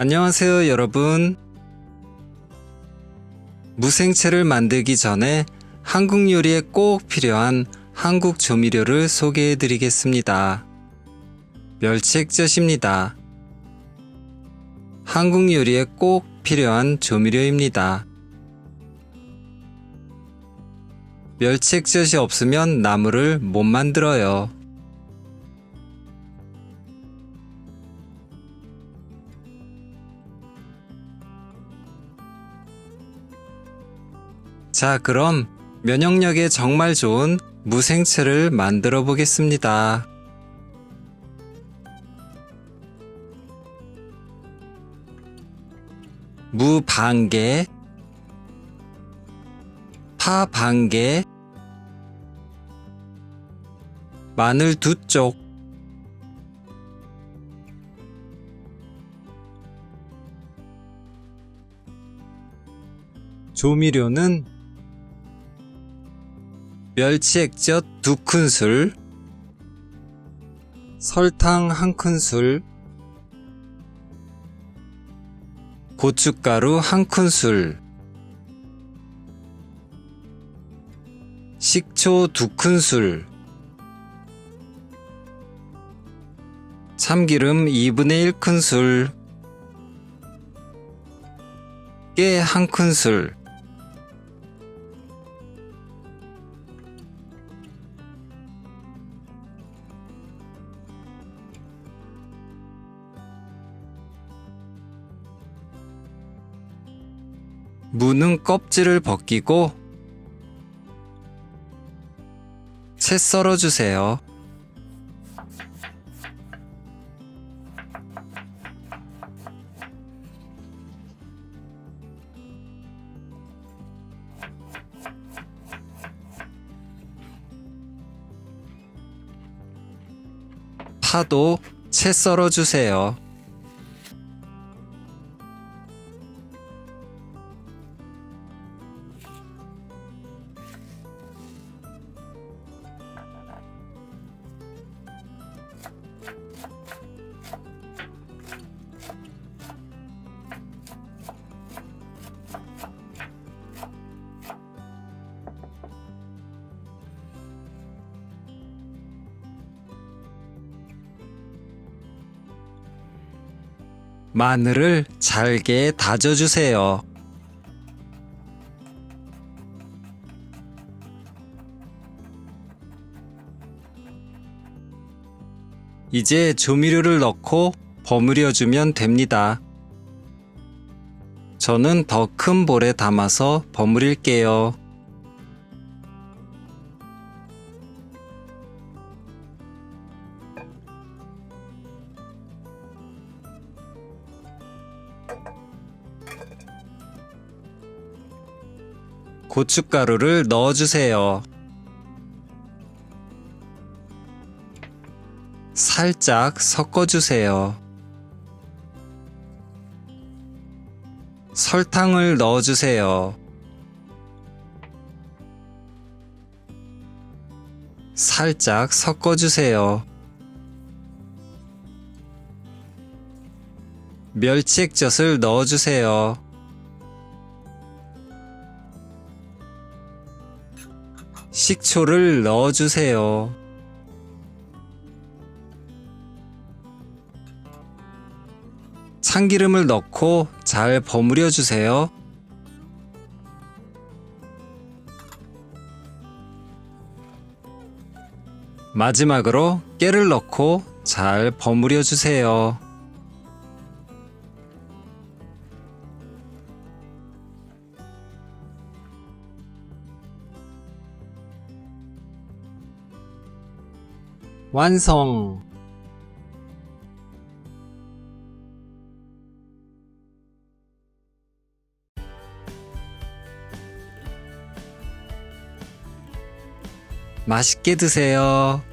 안녕하세요, 여러분. 무생채를 만들기 전에 한국 요리에 꼭 필요한 한국 조미료를 소개해 드리겠습니다. 멸치액젓입니다. 한국 요리에 꼭 필요한 조미료입니다. 멸치액젓이 없으면 나물을 못 만들어요. 자, 그럼 면역력에 정말 좋은 무생채를 만들어 보겠습니다. 무 반개, 파 반개, 마늘 2쪽, 조미료는 멸치액젓 2큰술, 설탕 1큰술, 고춧가루 1큰술, 식초 2큰술, 참기름 2분의 1큰술, 깨 1큰술, 무는 껍질을 벗기고 채 썰어주세요. 파도 채 썰어주세요. 마늘을 잘게 다져주세요. 이제 조미료를 넣고 버무려주면 됩니다. 저는 더 큰 볼에 담아서 버무릴게요. 고춧가루를 넣어주세요. 살짝 섞어주세요. 설탕을 넣어주세요. 살짝 섞어주세요. 멸치액젓을 넣어주세요. 식초를 넣어주세요. 참기름을 넣고 잘 버무려 주세요. 마지막으로 깨를 넣고 잘 버무려 주세요. 완성! 맛있게 드세요.